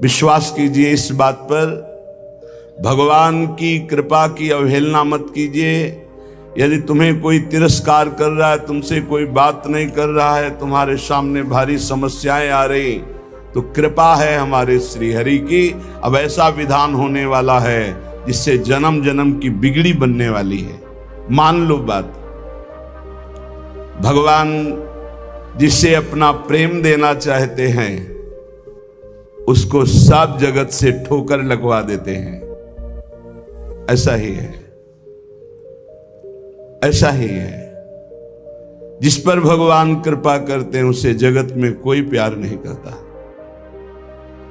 विश्वास कीजिए इस बात पर, भगवान की कृपा की अवहेलना मत कीजिए। यदि तुम्हें कोई तिरस्कार कर रहा है, तुमसे कोई बात नहीं कर रहा है, तुम्हारे सामने भारी समस्याएं आ रही, तो कृपा है हमारे श्री हरि की। अब ऐसा विधान होने वाला है जिससे जन्म जन्म की बिगड़ी बनने वाली है। मान लो बात। भगवान जिसे अपना प्रेम देना चाहते हैं उसको सब जगत से ठोकर लगवा देते हैं। ऐसा ही है, ऐसा ही है। जिस पर भगवान कृपा करते हैं उसे जगत में कोई प्यार नहीं करता,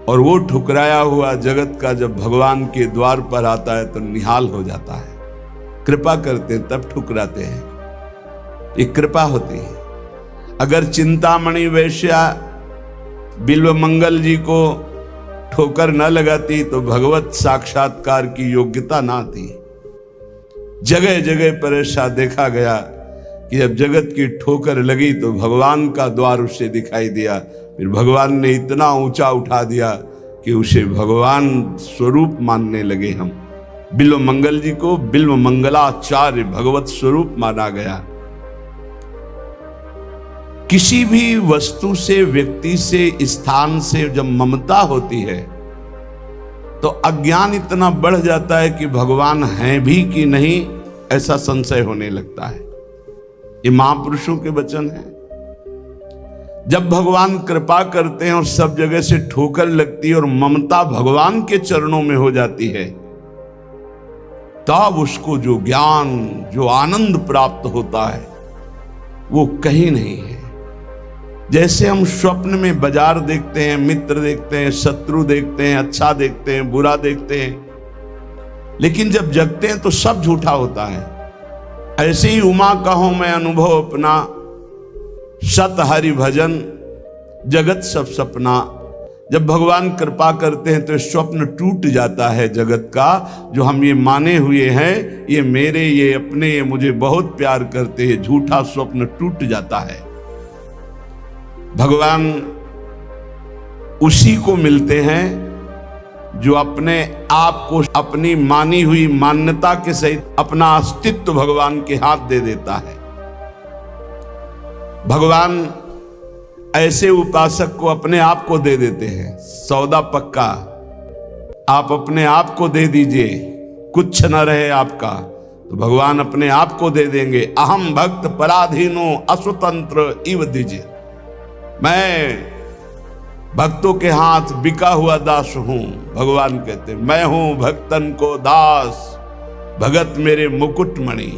और वो ठुकराया हुआ जगत का जब भगवान के द्वार पर आता है तो निहाल हो जाता है। कृपा करते हैं तब ठुकराते हैं, ये कृपा होती है। अगर चिंतामणि वैश्या बिल्व मंगल जी को ठोकर न लगाती तो भगवत साक्षात्कार की योग्यता ना आती। जगह जगह पर ऐसा देखा गया कि जब जगत की ठोकर लगी तो भगवान का द्वार उसे दिखाई दिया। फिर भगवान ने इतना ऊंचा उठा दिया कि उसे भगवान स्वरूप मानने लगे हम। बिल्व मंगल जी को बिल्व मंगलाचार्य भगवत स्वरूप माना गया। किसी भी वस्तु से, व्यक्ति से, स्थान से जब ममता होती है तो अज्ञान इतना बढ़ जाता है कि भगवान हैं भी कि नहीं ऐसा संशय होने लगता है। ये महापुरुषों के वचन हैं। जब भगवान कृपा करते हैं और सब जगह से ठोकर लगती है और ममता भगवान के चरणों में हो जाती है, तब उसको जो ज्ञान, जो आनंद प्राप्त होता है वो कहीं नहीं है। जैसे हम स्वप्न में बाजार देखते हैं, मित्र देखते हैं, शत्रु देखते हैं, अच्छा देखते हैं, बुरा देखते हैं, लेकिन जब जगते हैं तो सब झूठा होता है। ऐसे ही उमा कहो मैं अनुभव अपना, सत हरि भजन जगत सब सपना। जब भगवान कृपा करते हैं तो स्वप्न टूट जाता है जगत का। जो हम ये माने हुए हैं ये मेरे, ये अपने, ये मुझे बहुत प्यार करते हैं, झूठा स्वप्न टूट जाता है। भगवान उसी को मिलते हैं जो अपने आप को अपनी मानी हुई मान्यता के सहित अपना अस्तित्व भगवान के हाथ दे देता है। भगवान ऐसे उपासक को अपने आप को दे देते हैं। सौदा पक्का, आप अपने आप को दे दीजिए, कुछ न रहे आपका, तो भगवान अपने आप को दे देंगे। अहम भक्त पराधीनो असुतंत्र इव दीजिए, मैं भक्तों के हाथ बिका हुआ दास हूं। भगवान कहते मैं हूं भक्तन को दास, भगत मेरे मुकुटमणि।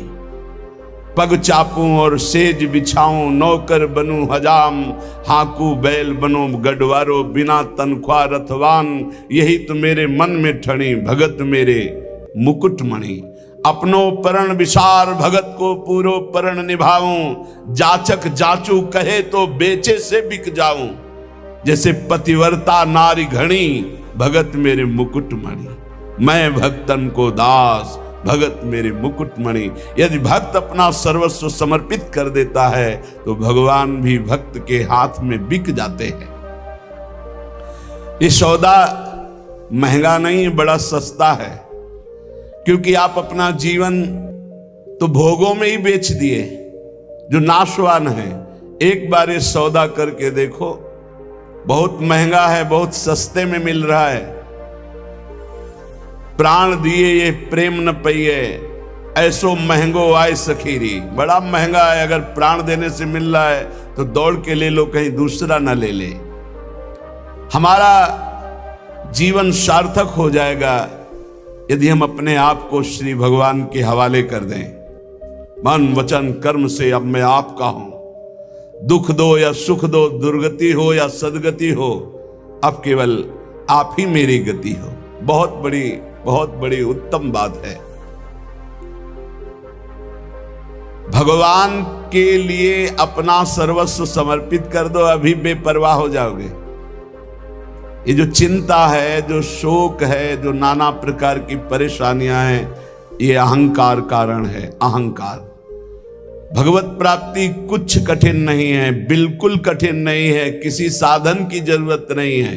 पग चापूं और सेज बिछाऊं, नौकर बनूं हजाम, हाकू बैल बनो गढ़वारो, बिना तनख्वाह रथवान। यही तो मेरे मन में ठणी, भगत मेरे मुकुटमणि। अपनो परण विसार, भगत को पूरो परण निभाऊं। जाचक जाचू कहे तो बेचे से बिक जाऊं। जैसे पतिव्रता नारी घणी, भगत मेरे मुकुटमणि। मैं भक्तन को दास, भगत मेरे मुकुटमणि। यदि भक्त अपना सर्वस्व समर्पित कर देता है तो भगवान भी भक्त के हाथ में बिक जाते हैं। ये सौदा महंगा नहीं, बड़ा सस्ता है, क्योंकि आप अपना जीवन तो भोगों में ही बेच दिए जो नाशवान है। एक बार ये सौदा करके देखो, बहुत महंगा है, बहुत सस्ते में मिल रहा है। प्राण दिए ये प्रेम न पइए, ऐसो महंगो आए सखीरी। बड़ा महंगा है, अगर प्राण देने से मिल रहा है तो दौड़ के ले लो, कहीं दूसरा ना ले ले। हमारा जीवन सार्थक हो जाएगा यदि हम अपने आप को श्री भगवान के हवाले कर दें। मन वचन कर्म से अब मैं आपका हूं। दुख दो या सुख दो, दुर्गति हो या सदगति हो, अब केवल आप ही मेरी गति हो। बहुत बड़ी उत्तम बात है। भगवान के लिए अपना सर्वस्व समर्पित कर दो, अभी बेपरवाह हो जाओगे। ये जो चिंता है, जो शोक है, जो नाना प्रकार की परेशानियां हैं, ये अहंकार कारण है। अहंकार। भगवत प्राप्ति कुछ कठिन नहीं है, बिल्कुल कठिन नहीं है, किसी साधन की जरूरत नहीं है।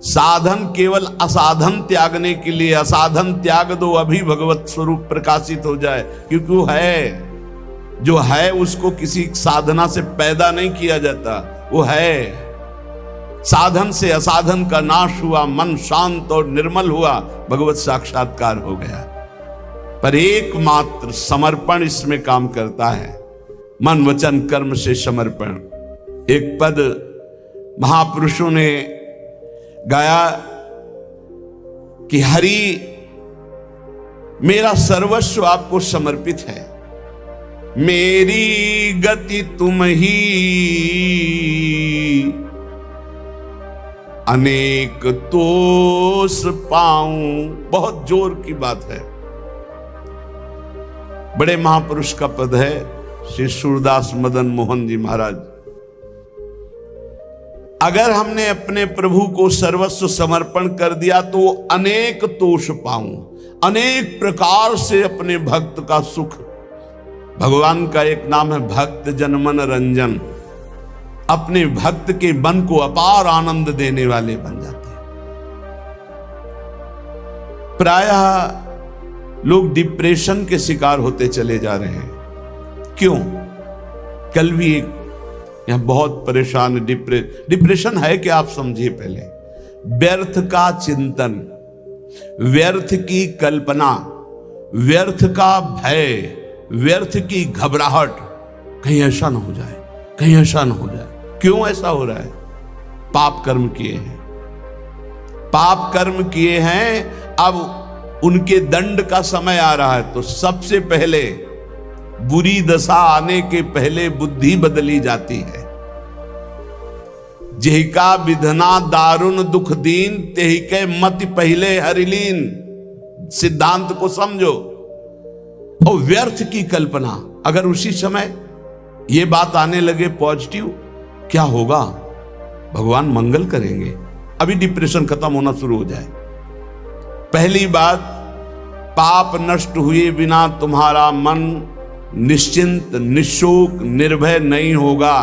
साधन केवल असाधन त्यागने के लिए, असाधन त्याग दो अभी भगवत स्वरूप प्रकाशित हो जाए, क्योंकि वो है, जो है उसको किसी साधना से पैदा नहीं किया जाता, वो है। साधन से असाधन का नाश हुआ, मन शांत और निर्मल हुआ, भगवत साक्षात्कार हो गया। पर एकमात्र समर्पण इसमें काम करता है, मन वचन कर्म से समर्पण। एक पद महापुरुषों ने गाया कि हरि मेरा सर्वस्व आपको समर्पित है, मेरी गति तुम ही, अनेक तोष पाऊं। बहुत जोर की बात है, बड़े महापुरुष का पद है, श्री सूरदास मदन मोहन जी महाराज। अगर हमने अपने प्रभु को सर्वस्व समर्पण कर दिया तो अनेक तोष पाऊं, अनेक प्रकार से अपने भक्त का सुख। भगवान का एक नाम है भक्त जनमन रंजन, अपने भक्त के मन को अपार आनंद देने वाले बन जाते हैं। प्रायः लोग डिप्रेशन के शिकार होते चले जा रहे हैं। क्यों? कल भी एक यहां बहुत परेशान, डिप्रेशन है कि आप समझिए पहले, व्यर्थ का चिंतन, व्यर्थ की कल्पना, व्यर्थ का भय, व्यर्थ की घबराहट, कहीं ऐसा ना हो जाए, कहीं ऐसा ना हो जाए। क्यों ऐसा हो रहा है? पाप कर्म किए हैं, पाप कर्म किए हैं, अब उनके दंड का समय आ रहा है। तो सबसे पहले बुरी दशा आने के पहले बुद्धि बदली जाती है। जेहिका विधना दारुण दुख दीन, तेहि के मति पहले हरिलीन। सिद्धांत को समझो। और व्यर्थ की कल्पना, अगर उसी समय ये बात आने लगे पॉजिटिव, क्या होगा? भगवान मंगल करेंगे, अभी डिप्रेशन खत्म होना शुरू हो जाए। पहली बात, पाप नष्ट हुए बिना तुम्हारा मन निश्चिंत, निशोक, निर्भय नहीं होगा।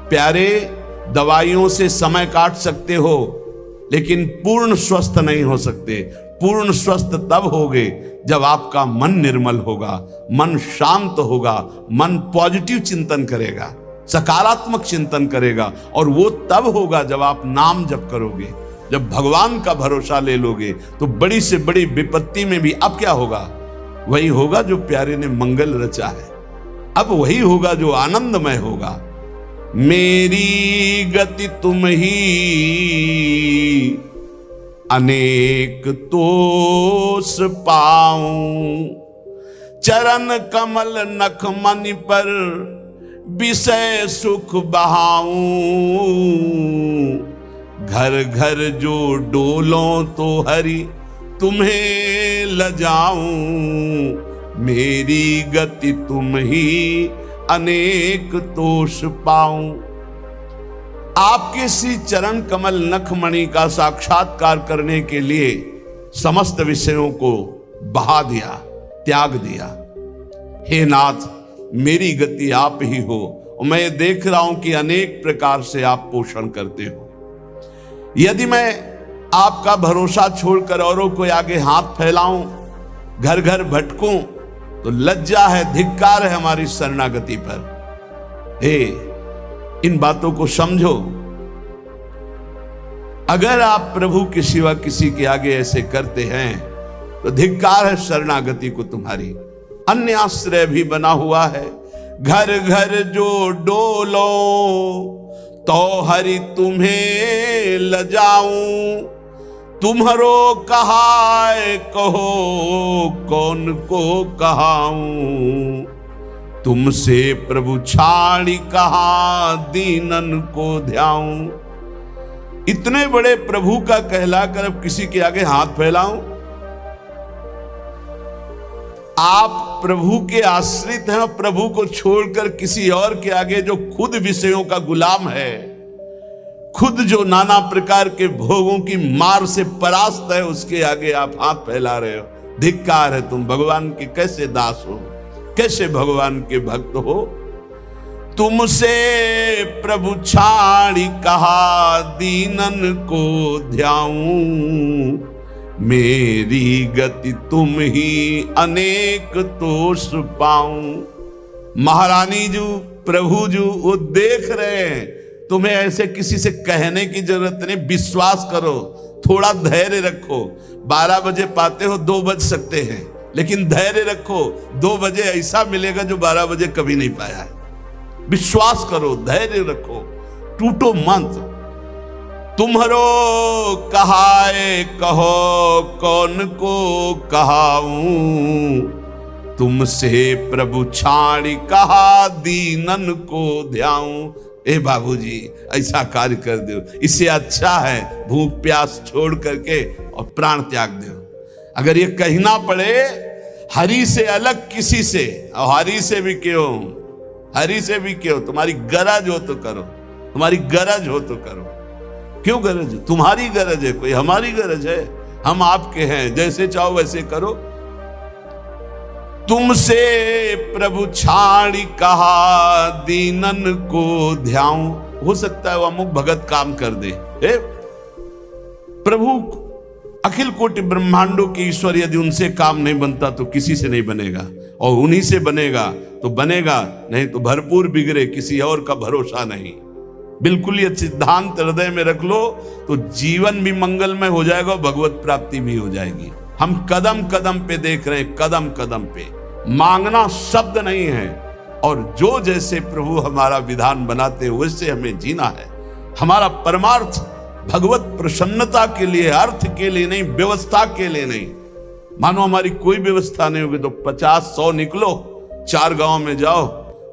प्यारे, दवाइयों से समय काट सकते हो, लेकिन पूर्ण स्वस्थ नहीं हो सकते। पूर्ण स्वस्थ तब होगे जब आपका मन निर्मल होगा, मन शांत होगा, मन पॉजिटिव चिंतन करेगा, सकारात्मक चिंतन करेगा। और वो तब होगा जब आप नाम जप करोगे, जब भगवान का भरोसा ले लोगे। तो बड़ी से बड़ी विपत्ति में भी अब क्या होगा? वही होगा जो प्यारे ने मंगल रचा है, अब वही होगा जो आनंदमय होगा। मेरी गति तुम ही, अनेक तोष पाऊं, चरण कमल नख मनि पर विषय सुख बहाऊं। घर घर जो डोलों तो हरि तुम्हें लजाऊं, मेरी गति तुम ही, अनेक तोष पाऊं। आपके श्री चरण कमल नखमणि का साक्षात्कार करने के लिए समस्त विषयों को बहा दिया, त्याग दिया। हे नाथ, मेरी गति आप ही हो, और मैं देख रहा हूं कि अनेक प्रकार से आप पोषण करते हो। यदि मैं आपका भरोसा छोड़कर औरों को आगे हाथ फैलाऊं, घर घर भटकूं, तो लज्जा है, धिक्कार है हमारी शरणागति पर। हे, इन बातों को समझो। अगर आप प्रभु के सिवा किसी के आगे ऐसे करते हैं तो धिक्कार है शरणागति को तुम्हारी। अन्य आश्रय भी बना हुआ है। घर घर जो डोलो तो हरि तुम्हें लजाऊं, तुम्हारो कहाय कहो कौन को कहाऊं, तुमसे प्रभु छाड़ी कहा दीनन को ध्याऊं। इतने बड़े प्रभु का कहलाकर अब किसी के आगे हाथ फैलाऊं? आप प्रभु के आश्रित हैं और प्रभु को छोड़कर किसी और के आगे, जो खुद विषयों का गुलाम है, खुद जो नाना प्रकार के भोगों की मार से परास्त है, उसके आगे आप हाथ फैला रहे हो। धिक्कार है, तुम भगवान के कैसे दास हो, कैसे भगवान के भक्त हो। तुमसे प्रभु छाड़ी कहा दीनन को ध्याऊं, मेरी गति तुम ही अनेक तोष पाऊं। महारानी जी प्रभु जी वो देख रहे हैं, तुम्हें ऐसे किसी से कहने की जरूरत नहीं, विश्वास करो, थोड़ा धैर्य रखो। 12 बजे पाते हो, 2 बज सकते हैं, लेकिन धैर्य रखो, 2 बजे ऐसा मिलेगा जो 12 बजे कभी नहीं पाया है। विश्वास करो, धैर्य रखो, टूटो मत। तुम्हारो कहाए कहो कौन को कहाऊं, तुमसे प्रभु छाड़ी कहा दीनन को ध्याऊं। ए बाबूजी ऐसा कार्य कर दो, इससे अच्छा है भूख प्यास छोड़ करके और प्राण त्याग दो। अगर ये कहना पड़े हरि से अलग किसी से, और हरि से भी क्यों, हरि से भी क्यों, तुम्हारी गरज हो तो करो, तुम्हारी गरज हो तो करो। क्यों गरज? तुम्हारी गरज है, कोई हमारी गरज है? हम आपके हैं, जैसे चाहो वैसे करो। तुमसे प्रभु छाड़ी कहा दीनन को ध्याऊं। हो सकता है वो अमुक भगत काम कर दे। प्रभु अखिल कोटि ब्रह्मांडों के ईश्वर यदि उनसे काम नहीं बनता तो किसी से नहीं बनेगा, और उन्हीं से बनेगा तो बनेगा, नहीं तो भरपूर बिगड़े, किसी और का भरोसा नहीं। बिल्कुल ये सिद्धांत हृदय में रख लो तो जीवन भी मंगलमय हो जाएगा और भगवत प्राप्ति भी हो जाएगी। हम कदम कदम पे देख रहे हैं, कदम कदम पे। मांगना शब्द नहीं है, और जो जैसे प्रभु हमारा विधान बनाते हैं वैसे हमें जीना है। हमारा परमार्थ भगवत प्रसन्नता के लिए, अर्थ के लिए नहीं, व्यवस्था के लिए नहीं। मानो हमारी कोई व्यवस्था नहीं होगी तो 50-100 निकलो, 4 गांव में जाओ,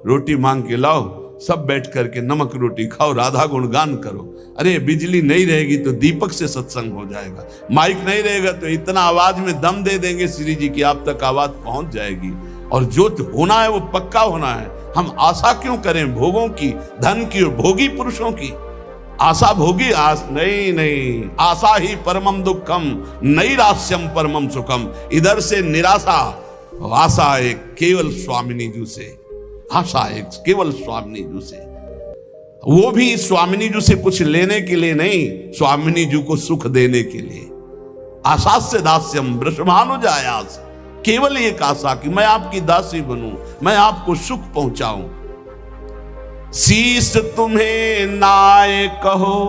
रोटी मांग के लाओ, सब बैठ करके नमक रोटी खाओ, राधा गुणगान करो। अरे बिजली नहीं रहेगी तो दीपक से सत्संग हो जाएगा, माइक नहीं रहेगा तो इतना आवाज में दम दे देंगे श्री जी की आप तक आवाज पहुंच जाएगी। और जो होना है वो पक्का होना है। हम आशा क्यों करें भोगों की, धन की और भोगी पुरुषों की? आशा भोगी आस नहीं, आशा ही परमम दुखम, नैराश्यम परमम सुखम। इधर से निराशा, आशा एक केवल स्वामिनी जी से, आशा एक केवल स्वामिनी जी से, वो भी स्वामिनी जी से कुछ लेने के लिए नहीं, स्वामिनी जी को सुख देने के लिए। आशा से दास्यम वृषभानुजायास, केवल एक आशा कि मैं आपकी दासी बनूं, मैं आपको सुख पहुंचाऊं। शीश तुम्हें नाय कहो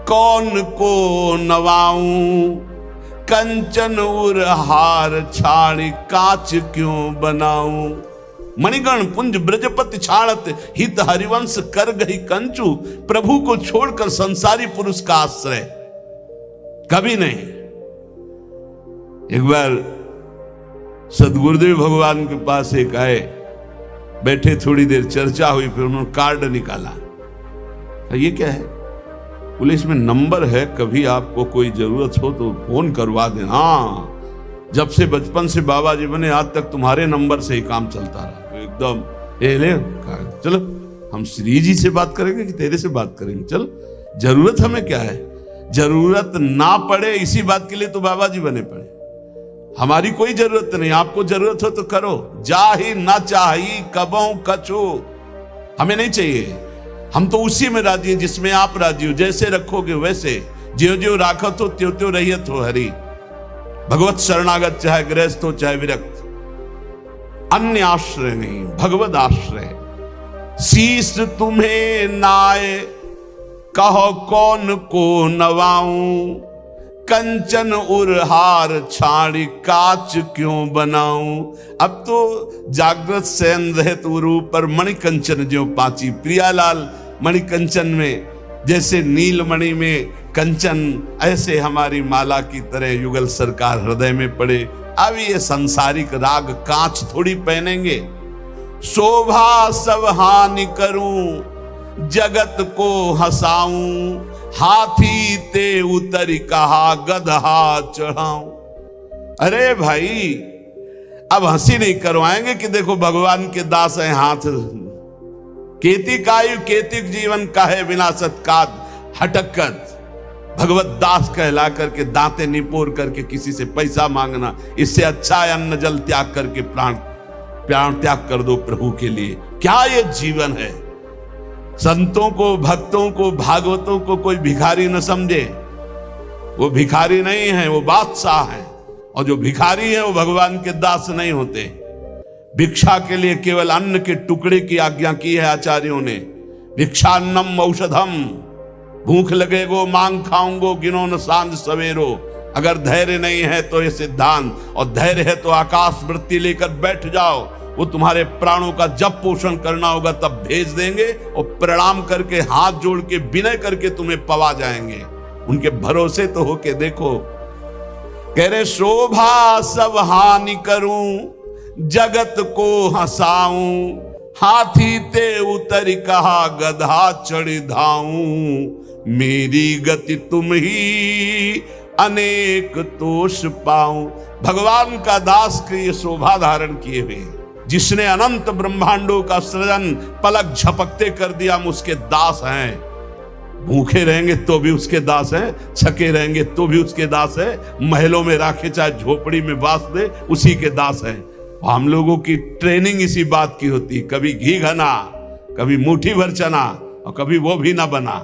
कौन को नवाऊं, कंचन उर हार छाड़ी कांच क्यों बनाऊं। मणिगण पुंज ब्रजपति छाड़त हित हरिवंश कर गई कंचू। प्रभु को छोड़कर संसारी पुरुष का आश्रय कभी नहीं। एक बार सदगुरुदेव भगवान के पास एक आए, बैठे, थोड़ी देर चर्चा हुई, फिर उन्होंने कार्ड निकाला। ये क्या है? बोले इसमें नंबर है, कभी आपको कोई जरूरत हो तो फोन करवा देना। हाँ, जब से बचपन से बाबा जी बने आज तक तुम्हारे नंबर से ही काम चलता रहा। एकदम ले चलो, हम श्री जी से बात करेंगे कि तेरे से बात करेंगे? चल, जरूरत हमें क्या है? जरूरत ना पड़े इसी बात के लिए तो बाबा जी बने पड़े। हमारी कोई जरूरत नहीं, आपको जरूरत हो तो करो। जाही ना चाहिए कबों कछु, हमें नहीं चाहिए। हम तो उसी में राजी हैं जिसमें आप राजी हो। जैसे रखोगे वैसे, ज्यो ज्यो राखत हो त्यों त्यों रहियत हो हरि। भगवत शरणागत, चाहे गृहस्थ हो चाहे विरक्त, अन्य आश्रय नहीं, भगवत आश्रय। शीश तुम्हें नाय कहो कौन को नवाऊं, कंचन उरहार छाड़ी कांच क्यों बनाऊं। अब तो जागृत शयन रहत उरु पर मणिकंचन ज्यों पाची। प्रियालाल मणिकंचन में, जैसे नीलमणि में कंचन, ऐसे हमारी माला की तरह युगल सरकार हृदय में पड़े। अब ये सांसारिक राग कांच थोड़ी पहनेंगे। शोभा सब हानि करूं, जगत को हंसाऊं, हाथी ते उतर कहा गदहा चढ़ाऊं। अरे भाई, अब हंसी नहीं करवाएंगे कि देखो भगवान के दास हैं हाथ। केति कायु केतिक जीवन काहे विनाशत काद हटकत। भगवत दास कहला करके दांते निपोर करके किसी से पैसा मांगना, इससे अच्छा है अन्न जल त्याग करके प्राण प्राण त्याग कर दो प्रभु के लिए। क्या ये जीवन है? संतों को, भक्तों को, भागवतों को कोई भिखारी न समझे। वो भिखारी नहीं है, वो बादशाह है। और जो भिखारी है वो भगवान के दास नहीं होते। भिक्षा के लिए केवल अन्न के टुकड़े की आज्ञा की है आचार्यों ने। भिक्षान्नम औषधम, भूख लगेगो मांग खाऊंगो गिनो न सांझ सवेरो। अगर धैर्य नहीं है तो ये सिद्धांत, और धैर्य है तो आकाश वृत्ति लेकर बैठ जाओ। वो तुम्हारे प्राणों का जब पोषण करना होगा तब भेज देंगे, और प्रणाम करके हाथ जोड़ के विनय करके तुम्हें पवा जाएंगे। उनके भरोसे तो होके देखो। कह रहे शोभा सब हानि करूं, जगत को हंसाऊं, हाथी ते उतर कहा गधा चढ़ धाऊं। मेरी गति तुम ही अनेक तोष पाऊं। भगवान का दास के ये शोभा धारण किए हुए, जिसने अनंत ब्रह्मांडों का सृजन पलक झपकते कर दिया, हम उसके दास हैं। भूखे रहेंगे तो भी उसके दास हैं, छके रहेंगे तो भी उसके दास हैं, महलों में राखे चाहे झोपड़ी में वास दे उसी के दास हैं। हम लोगों की ट्रेनिंग इसी बात की होती, कभी घी घना, कभी मुट्ठी भर चना, और कभी वो भी ना बना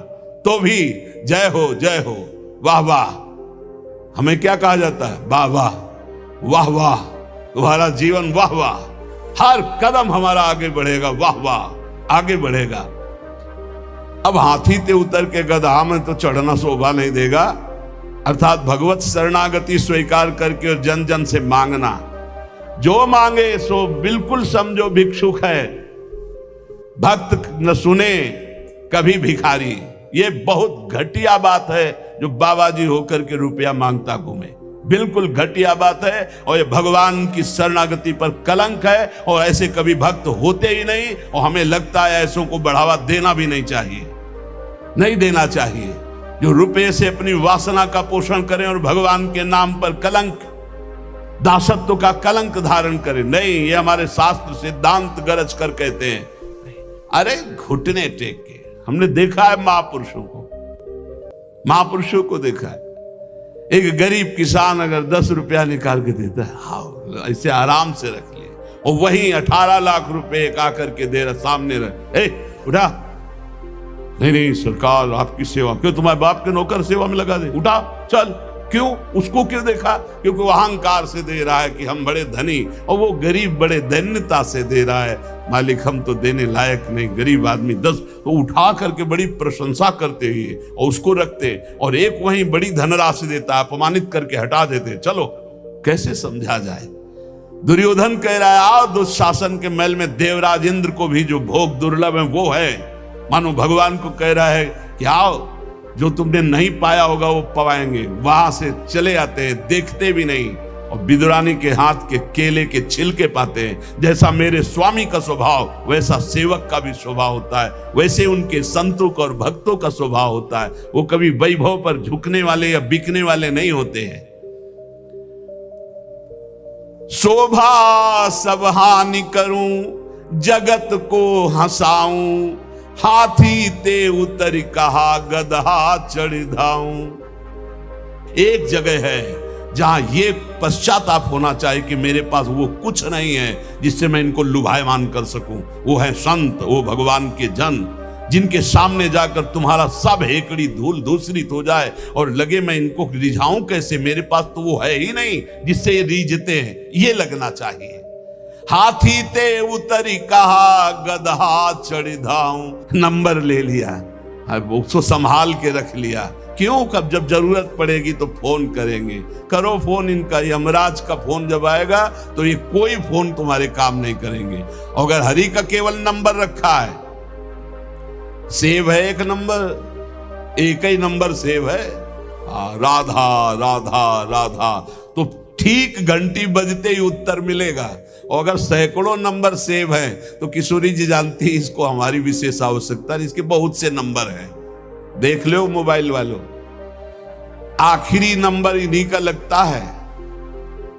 तो भी जय हो जय हो, वाह वाह। हमें क्या कहा जाता है? वाह वाह, वाह वाह, तुम्हारा जीवन वाह वाह, हर कदम हमारा आगे बढ़ेगा, वाह वाह, आगे बढ़ेगा। अब हाथी ते उतर के गधा में तो चढ़ना शोभा नहीं देगा। अर्थात भगवत शरणागति स्वीकार करके और जन जन से मांगना, जो मांगे सो बिल्कुल समझो भिक्षुक है। भक्त न सुने कभी भिखारी। ये बहुत घटिया बात है जो बाबा जी होकर के रुपया मांगता घूमे, बिल्कुल घटिया बात है। और ये भगवान की शरणागति पर कलंक है, और ऐसे कभी भक्त होते ही नहीं। और हमें लगता है ऐसों को बढ़ावा देना भी नहीं चाहिए, नहीं देना चाहिए। जो रुपये से अपनी वासना का पोषण करें और भगवान के नाम पर कलंक, दासत्व का कलंक धारण करें, नहीं। ये हमारे शास्त्र सिद्धांत गरज कर कहते हैं। अरे घुटने टेक के, हमने देखा है महापुरुषों को, महापुरुषों को देखा है। एक गरीब किसान अगर 10 रुपया निकाल के देता है, हाँ ऐसे आराम से रख लिए, और वहीं 18 लाख रुपए आकर के दे रहा, सामने रख, उठा, नहीं नहीं सरकार आपकी सेवा, क्यों तुम्हारे बाप के नौकर सेवा में लगा दे, उठा चल। क्यों? उसको क्यों देखा? क्योंकि वो अहंकार से दे रहा है कि हम बड़े धनी, और वो गरीब बड़े दैन्यता से दे रहा है, मालिक हम तो देने लायक नहीं, गरीब आदमी 10, तो उठा करके बड़ी प्रशंसा करते हुए और उसको रखते, और एक वहीं बड़ी धनराशि देता, अपमानित करके हटा देते। चलो कैसे समझा जाए? दुर्योधन कह रहा है आओ दुशासन के महल में देवराज इंद्र को भी जो भोग दुर्लभ है वो है। मानो भगवान को कह रहा है कि आओ, जो तुमने नहीं पाया होगा वो पवाएंगे। वहां से चले आते हैं, देखते भी नहीं, और विदुरानी के हाथ के केले के छिलके पाते हैं। जैसा मेरे स्वामी का स्वभाव वैसा सेवक का भी स्वभाव होता है, वैसे उनके संतों का और भक्तों का स्वभाव होता है। वो कभी वैभव पर झुकने वाले या बिकने वाले नहीं होते हैं। शोभा सब हानि करूं, जगत को हंसाऊं, हाथी ते उतर कहा गधा चढ़ धाऊं। एक जगह है जहां ये पश्चाताप होना चाहिए कि मेरे पास वो कुछ नहीं है जिससे मैं इनको लुभायमान कर सकूं। वो है संत, वो भगवान के जन, जिनके सामने जाकर तुम्हारा सब हेकड़ी धूल धूसरित हो जाए और लगे मैं इनको रिझाऊं कैसे, मेरे पास तो वो है ही नहीं जिससे ये रिझते हैं, ये लगना चाहिए। हाथी ते उतरी कहा गधा चढ़ धाऊं। नंबर ले लिया, अब उसको संभाल के रख लिया। क्यों? कब जब जरूरत पड़ेगी तो फोन करेंगे। करो फोन इनका, यमराज का फोन जब आएगा तो ये कोई फोन तुम्हारे काम नहीं करेंगे। अगर हरि का केवल नंबर रखा है, सेव है एक नंबर, एक ही नंबर सेव है, राधा राधा राधा, तो ठीक घंटी बजते ही उत्तर मिलेगा। और अगर सैकड़ों नंबर सेव है तो किशोरी जी जानती है इसको हमारी विशेष आवश्यकता, इसके बहुत से नंबर हैं। देख लो मोबाइल वालों, आखिरी नंबर इन्हीं का लगता है,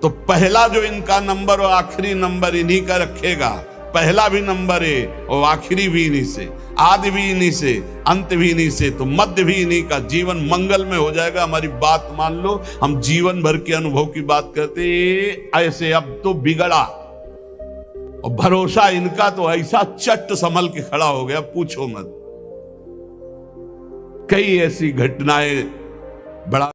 तो पहला जो इनका नंबर और आखिरी नंबर इन्हीं का रखेगा। पहला भी नंबर है और आखिरी भी इन्हीं से, आदि भी इन्हीं से, अंत भी इन्हीं से, तो मध्य भी इन्हीं का। जीवन मंगल में हो जाएगा। हमारी बात मान लो, हम जीवन भर के अनुभव की बात करते ऐसे। अब तो बिगड़ा, और भरोसा इनका तो ऐसा चट संभल के खड़ा हो गया, पूछो मत। कई ऐसी घटनाएं बड़ा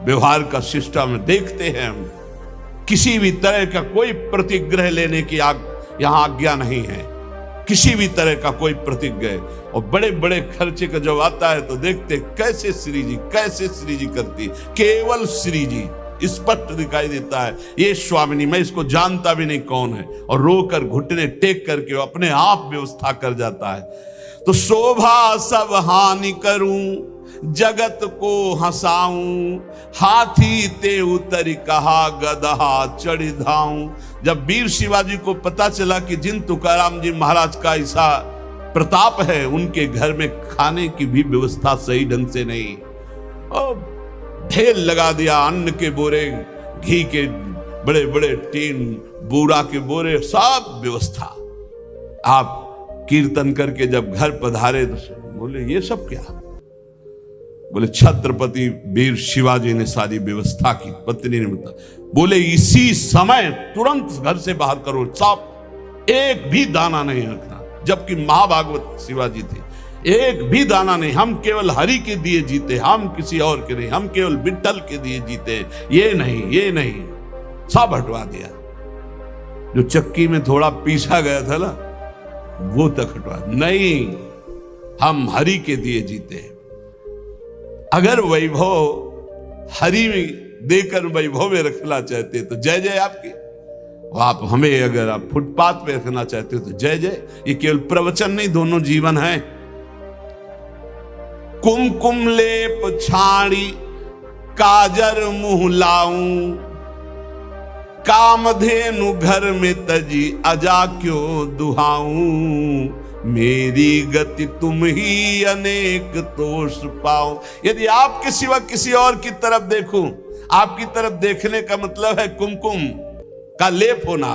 व्यवहार का सिस्टम देखते हैं हम। किसी भी तरह का कोई प्रतिग्रह लेने की यहां आज्ञा नहीं है, किसी भी तरह का कोई प्रतिग्रह। और बड़े बड़े खर्चे का जब आता है तो देखते कैसे श्री जी करती, केवल श्री जी स्पष्ट दिखाई देता है, ये स्वामिनी मैं इसको जानता भी नहीं कौन है, और रोकर घुटने टेक करके अपने आप व्यवस्था कर जाता है। तो शोभा सब हानि करूं, जगत को हंसाऊं, हाथी ते उतर कहा गदहा चढ़ धाऊं। जब वीर शिवाजी को पता चला कि जिन तुकाराम जी महाराज का ऐसा प्रताप है, उनके घर में खाने की भी व्यवस्था सही ढंग से नहीं, और ढेर लगा दिया अन्न के बोरे, घी के बड़े बड़े टीन, बूरा के बोरे, सब व्यवस्था। आप कीर्तन करके जब घर पधारे तो बोले ये सब क्या? बोले छत्रपति वीर शिवाजी ने सारी व्यवस्था की। पत्नी ने बताया, बोले इसी समय तुरंत घर से बाहर करो, साफ एक भी दाना नहीं रखना। जबकि महाभागवत शिवाजी थे, एक भी दाना नहीं, हम केवल हरि के दिए जीते, हम किसी और के नहीं, हम केवल विठ्ठल के दिए जीते, ये नहीं, सब हटवा दिया। जो चक्की में थोड़ा पीसा गया था ना, वो तक हटवा नहीं, हम हरि के दिए जीते। अगर वैभव हरि में देकर वैभव में रखना चाहते तो जय जय आपकी, आप हमें अगर आप फुटपाथ पे रखना चाहते हो तो जय जय। ये केवल प्रवचन नहीं, दोनों जीवन है। कुमकुम लेप छाड़ी काजर मुंह लाऊं, कामधेनु घर में तजी अजा क्यों दुहाऊं। मेरी गति तुम ही अनेक तोष पाओ। यदि आपके सिवा किसी और की तरफ देखूं, आपकी तरफ देखने का मतलब है कुमकुम का लेप होना,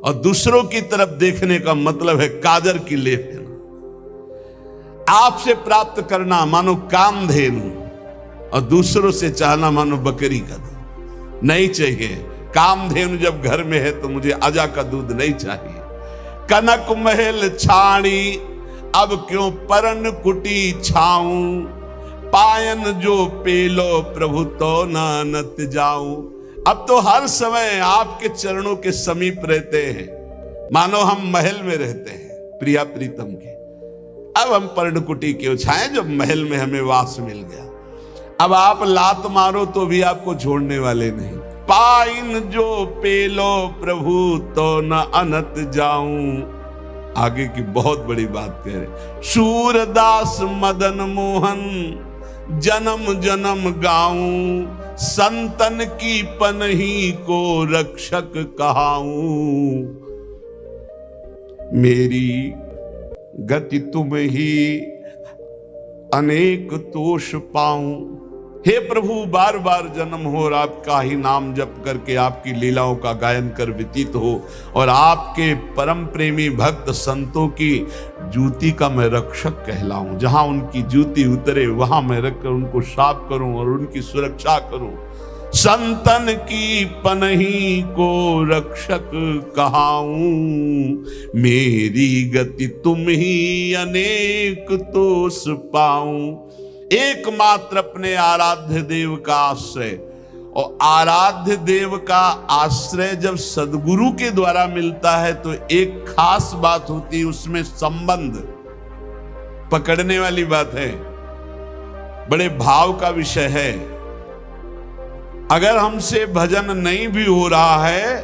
और दूसरों की तरफ देखने का मतलब है काजर की लेप होना। आपसे प्राप्त करना मानो कामधेनु, और दूसरों से चाहना मानो बकरी का दूध। नहीं चाहिए, कामधेनु जब घर में है तो मुझे अजा का दूध नहीं चाहिए। कनक महल छाणी अब क्यों परन कुटी छाऊं, पायन जो पेलो प्रभु तो नानत जाऊं। अब तो हर समय आपके चरणों के समीप रहते हैं, मानो हम महल में रहते हैं प्रिया प्रीतम के। अब हम पर्णकुटी क्यों छाएं जब महल में हमें वास मिल गया। अब आप लात मारो तो भी आपको छोड़ने वाले नहीं। पाइन जो पेलो प्रभु तो न अनत जाऊं। आगे की बहुत बड़ी बात कह रहे, सूरदास मदन मोहन जन्म जन्म गाऊं, संतन की पनही को रक्षक कहाऊं। मेरी गति तुम ही अनेक तोष पाऊं। हे प्रभु, बार बार जन्म हो और आपका ही नाम जप करके आपकी लीलाओं का गायन कर व्यतीत हो, और आपके परम प्रेमी भक्त संतों की जूती का मैं रक्षक कहलाऊं। जहां उनकी जूती उतरे वहां मैं रखकर उनको साफ करूं और उनकी सुरक्षा करूं। संतन की पनही को रक्षक कहाऊं। मेरी गति तुम ही अनेक तोष पाऊं। एकमात्र अपने आराध्य देव का आश्रय, और आराध्य देव का आश्रय जब सदगुरु के द्वारा मिलता है तो एक खास बात होती है, उसमें संबंध पकड़ने वाली बात है, बड़े भाव का विषय है। अगर हमसे भजन नहीं भी हो रहा है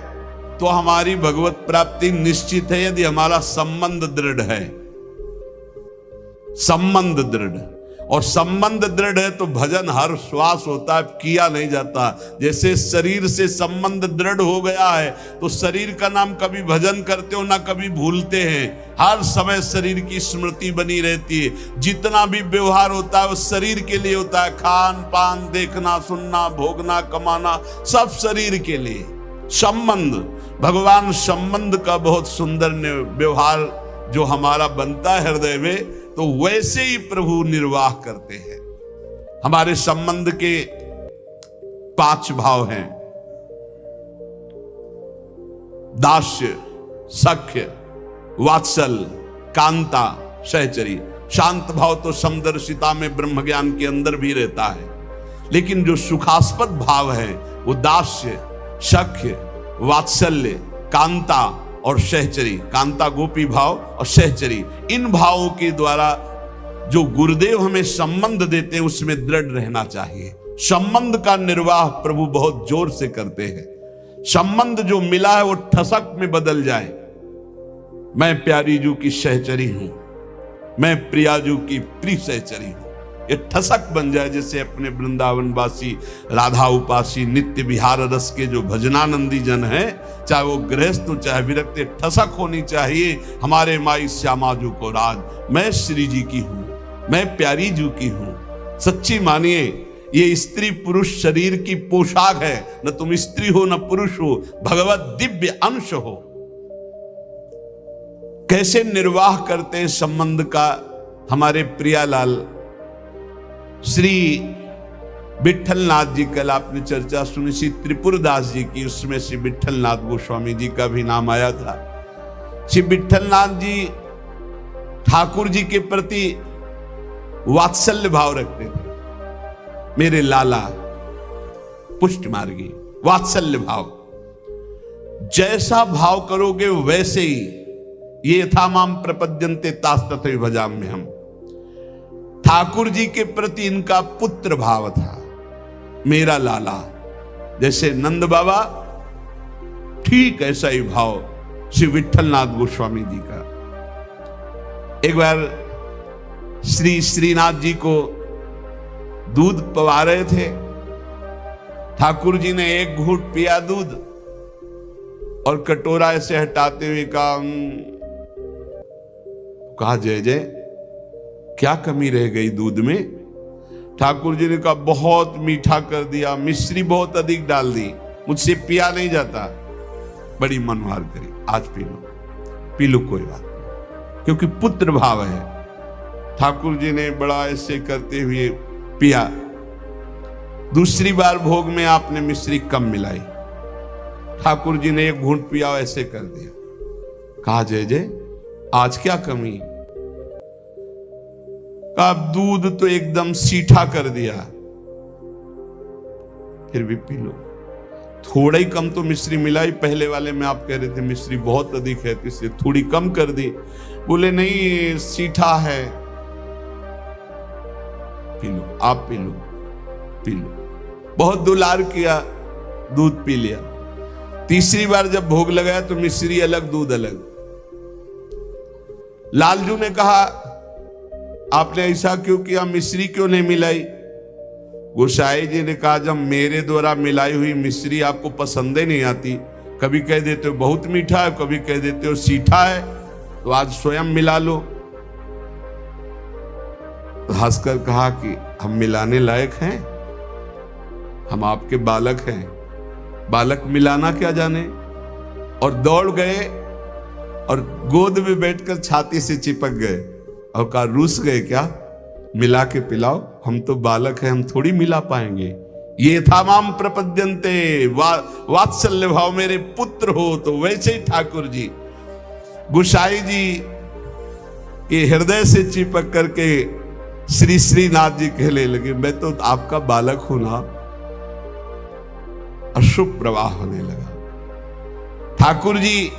तो हमारी भगवत प्राप्ति निश्चित है, यदि हमारा संबंध दृढ़ है। संबंध दृढ़, और संबंध दृढ़ है तो भजन हर श्वास होता है, किया नहीं जाता। जैसे शरीर से संबंध दृढ़ हो गया है तो शरीर का नाम कभी भजन करते हो ना कभी भूलते हैं, हर समय शरीर की स्मृति बनी रहती है। जितना भी व्यवहार होता है वो शरीर के लिए होता है, खान पान, देखना सुनना, भोगना कमाना, सब शरीर के लिए। संबंध, भगवान संबंध का बहुत सुंदर व्यवहार जो हमारा बनता है हृदय में, तो वैसे ही प्रभु निर्वाह करते हैं। हमारे संबंध के 5 भाव हैं। दास्य, सख्य, वात्सल्य, कांता, सहचरी। शांत भाव तो समदर्शिता में ब्रह्म ज्ञान के अंदर भी रहता है, लेकिन जो सुखास्पद भाव है वो दास्य, सख्य, वात्सल्य, कांता और सहचरी। कांता गोपी भाव और सहचरी, इन भावों के द्वारा जो गुरुदेव हमें संबंध देते हैं उसमें दृढ़ रहना चाहिए। संबंध का निर्वाह प्रभु बहुत जोर से करते हैं। संबंध जो मिला है वो ठसक में बदल जाए। मैं प्यारी जू की सहचरी हूं, मैं प्रियाजू की प्रिय सहचरी हूं, ये ठसक बन जाए। जैसे अपने वृंदावनवासी राधा उपासी नित्य विहार रस के जो भजनानंदी जन हैं, चाहे वो गृहस्थ हो चाहे विरक्त, ठसक होनी चाहिए हमारे माई श्यामा जू को राज। मैं श्री जी की हूं, मैं प्यारी जू की हूं। सच्ची मानिए, ये स्त्री पुरुष शरीर की पोशाक है। न तुम स्त्री हो न पुरुष हो, भगवत दिव्य अंश हो। कैसे निर्वाह करते हैं संबंध का हमारे प्रियालाल श्री विट्ठलनाथ जी। कल आपने चर्चा सुनी श्री त्रिपुरदास जी की, उसमें श्री विट्ठलनाथ गोस्वामी जी का भी नाम आया था। श्री विट्ठलनाथ जी ठाकुर जी के प्रति वात्सल्य भाव रखते थे। मेरे लाला पुष्ट मार्गी, वात्सल्य भाव। जैसा भाव करोगे वैसे ही, ये था माम प्रपद्यन्ते तास तथैव भजाम्य हम। ठाकुर जी के प्रति इनका पुत्र भाव था, मेरा लाला। जैसे नंद बाबा, ठीक ऐसा ही भाव श्री विट्ठलनाथ गोस्वामी जी का। एक बार श्री श्रीनाथ जी को दूध पवा रहे थे। ठाकुर जी ने एक घूंट पिया दूध और कटोरा ऐसे हटाते हुए कहा जय जय, क्या कमी रह गई दूध में? ठाकुर जी ने कहा बहुत मीठा कर दिया, मिश्री बहुत अधिक डाल दी, मुझसे पिया नहीं जाता। बड़ी मनोहार करी, आज पी लो कोई बात नहीं, क्योंकि पुत्र भाव है। ठाकुर जी ने बड़ा ऐसे करते हुए पिया। दूसरी बार भोग में आपने मिश्री कम मिलाई। ठाकुर जी ने एक घूंट पिया, ऐसे कर दिया। कहा जय जय, आज क्या कमी? कहा दूध तो एकदम सीठा कर दिया, फिर भी पी लो। थोड़ा ही कम तो मिश्री मिलाई, पहले वाले में आप कह रहे थे मिश्री बहुत अधिक है, इसलिए थोड़ी कम कर दी। बोले नहीं, सीठा है, पी लो, आप पी लो, पी लो। बहुत दुलार किया, दूध पी लिया। तीसरी बार जब भोग लगाया तो मिश्री अलग, दूध अलग। लालजू ने कहा आपने ऐसा क्यों किया, मिश्री क्यों नहीं मिलाई? गोसाई जी ने कहा जब मेरे द्वारा मिलाई हुई मिश्री आपको पसंद ही नहीं आती, कभी कह देते हो बहुत मीठा है, कभी कह देते हो सीठा है, तो आज स्वयं मिला लो। हंसकर कहा कि हम मिलाने लायक हैं? हम आपके बालक हैं, बालक मिलाना क्या जाने। और दौड़ गए और गोद में बैठकर छाती से चिपक गए और कहा रूस गए क्या, मिला के पिलाओ, हम तो बालक हैं, हम थोड़ी मिला पाएंगे। ये था माम प्रपद्यन्ते, वात्सल्य भाव, मेरे पुत्र हो। तो वैसे ही ठाकुर जी गोसाई जी के हृदय से चिपक करके श्री श्रीनाथ जी कहने लगे मैं तो आपका बालक हूं ना। अशुभ प्रवाह होने लगा। ठाकुर जी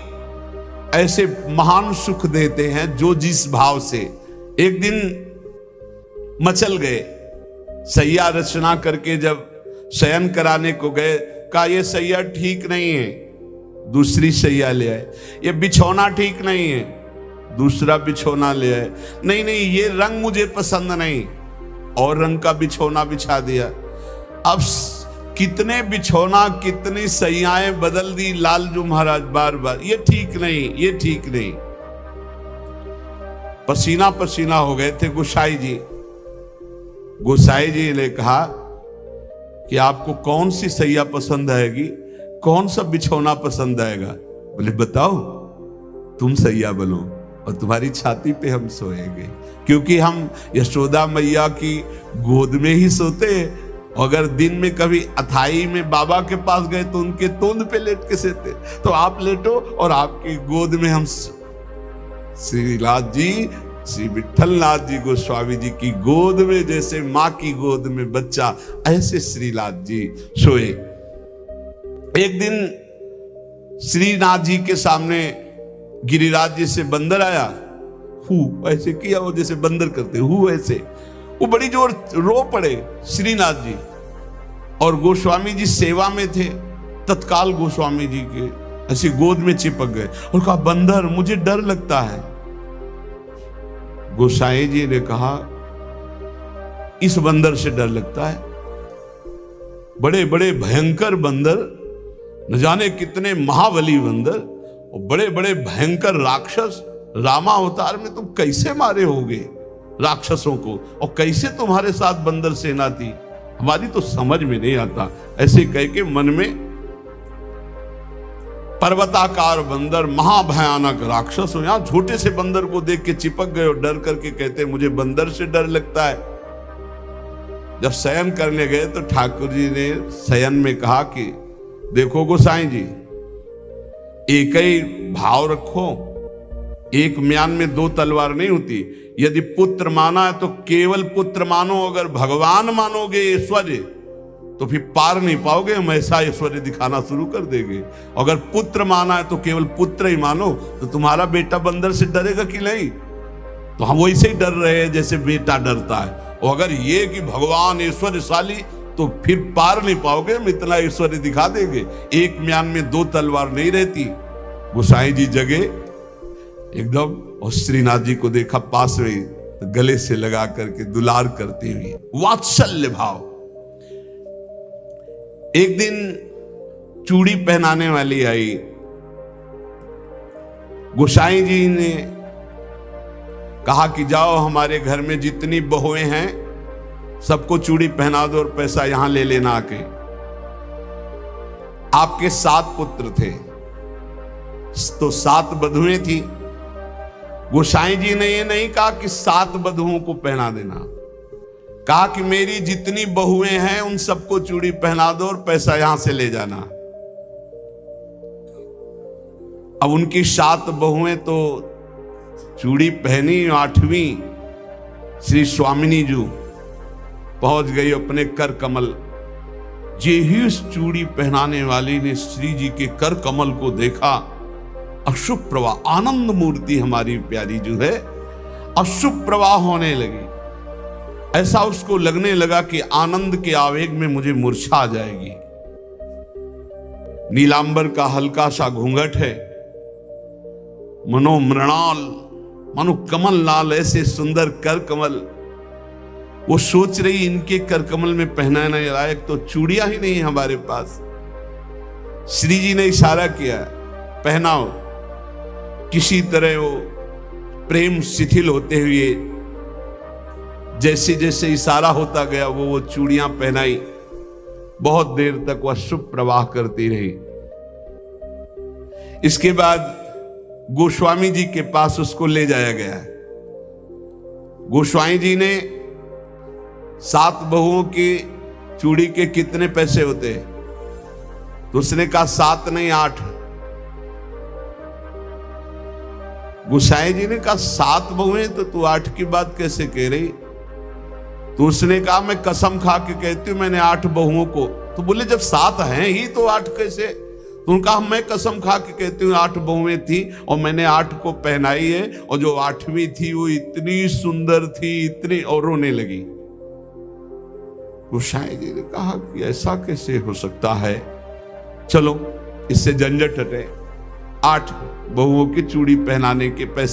ऐसे महान सुख देते हैं जो जिस भाव से। एक दिन मचल गए, सैया रचना करके जब शयन कराने को गए, कहा ये सैया ठीक नहीं है, दूसरी सैया ले आए। ये बिछौना ठीक नहीं है, दूसरा बिछौना ले आए। नहीं नहीं, ये रंग मुझे पसंद नहीं, और रंग का बिछौना बिछा दिया। अब कितने बिछौना, कितनी सैयाएं बदल दी लालजू महाराज बार बार। ये ठीक नहीं, ये ठीक नहीं। पसीना पसीना हो गए थे गोसाई जी। गोसाई जी ने कहा कि आपको कौन सी सैया पसंद आएगी, कौन सा बिछौना पसंद आएगा? बोले बताओ, तुम सैया बनो और तुम्हारी छाती पे हम सोएंगे, क्योंकि हम यशोदा मैया की गोद में ही सोते अगर दिन में कभी अथाई में बाबा के पास गए तो उनके तोंद पे लेट के सोते, तो आप लेटो और आपकी गोद में हम श्रीनाथ जी, श्री विठलनाथ जी गोस्वामी जी की गोद में जैसे माँ की गोद में बच्चा, ऐसे श्रीनाथ जी सोए। एक दिन श्रीनाथ जी के सामने गिरिराज जी से बंदर आया, हु ऐसे किया, वो जैसे बंदर करते हु ऐसे, वो बड़ी जोर रो पड़े श्रीनाथ जी। और गोस्वामी जी सेवा में थे, तत्काल गोस्वामी जी के ऐसे गोद में चिपक गए और कहा, बंदर मुझे डर लगता है। गोसाई जी ने कहा, इस बंदर से डर लगता है? बड़े बड़े भयंकर बंदर, न जाने कितने महाबली बंदर और बड़े बड़े भयंकर राक्षस, रामा अवतार में तुम कैसे मारे होगे राक्षसों को, और कैसे तुम्हारे साथ बंदर सेना थी, हमारी तो समझ में नहीं आता। ऐसे कह के मन में पर्वताकार बंदर, महाभयानक राक्षस हो, यहां छोटे से बंदर को देख के चिपक गए और डर करके कहते, मुझे बंदर से डर लगता है। जब शयन करने गए तो ठाकुर जी ने शयन में कहा कि देखो गोसाई जी, एक ही भाव रखो, एक म्यान में दो तलवार नहीं होती। यदि पुत्र माना है तो केवल पुत्र मानो, अगर भगवान मानोगे ऐश्वर्य तो फिर पार नहीं पाओगे, हम ऐसा ऐश्वर्य दिखाना शुरू कर देंगे। अगर पुत्र माना है तो केवल पुत्र ही मानो, तो तुम्हारा बेटा बंदर से डरेगा कि नहीं? तो हम वैसे ही डर रहे हैं जैसे बेटा डरता है। और अगर ये कि भगवान ऐश्वर्यशाली, तो फिर पार नहीं पाओगे, हम इतना ऐश्वर्य दिखा देंगे। एक म्यान में दो तलवार नहीं रहती। गोसाई जी जगे एकदम और श्रीनाथ जी को देखा पास में, तो गले से लगा करके दुलार करते हुए, वात्सल्य भाव। एक दिन चूड़ी पहनाने वाली आई, गोसाई जी ने कहा कि जाओ हमारे घर में जितनी बहुएं हैं सबको चूड़ी पहना दो और पैसा यहां ले लेना आके। आपके 7 पुत्र थे तो 7 बधुएं थी। गोसाई जी ने ये नहीं कहा कि 7 बधुओं को पहना देना, कहा कि मेरी जितनी बहुएं हैं उन सबको चूड़ी पहना दो और पैसा यहां से ले जाना। अब उनकी 7 बहुएं तो चूड़ी पहनी, 8वीं श्री स्वामिनी जी पहुंच गई अपने कर कमल। जे ही उस चूड़ी पहनाने वाली ने श्री जी के कर कमल को देखा, अशुभ प्रवाह, आनंद मूर्ति हमारी प्यारी जो है, अशुभ प्रवाह होने लगी। ऐसा उसको लगने लगा कि आनंद के आवेग में मुझे मूर्छा आ जाएगी। नीलांबर का हल्का सा घूंघट है, मनो मृणाल, मनो कमल लाल, ऐसे सुंदर कर कमल। वो सोच रही इनके कर कमल में पहनाने लायक तो चूड़ियां ही नहीं हमारे पास। श्री जी ने इशारा किया, पहनाओ। किसी तरह वो प्रेम शिथिल होते हुए जैसे जैसे इशारा होता गया वो चूड़ियां पहनाई। बहुत देर तक वह शुभ प्रवाह करती रही। इसके बाद गोस्वामी जी के पास उसको ले जाया गया। गोस्वामी जी ने 7 बहुओं की चूड़ी के कितने पैसे होते, तो उसने कहा 7 नहीं 8। गोसाई जी ने कहा 7 बहुएं तो तू 8 की बात कैसे कह रही? तो उसने कहा मैं कसम खा के कहती हूं मैंने 8 बहुओं को। तो बोले जब 7 हैं ही तो 8 कैसे? तो उनका मैं कसम खा के कहती हूँ 8 बहुएं थी और मैंने 8 को पहनाई है, और जो 8वीं थी वो इतनी सुंदर थी, इतनी, और रोने लगी। गोसाई जी ने कहा कि ऐसा कैसे हो सकता है, चलो इससे झंझट हटे, 8 बहुओं की चूड़ी पहनाने के पैसे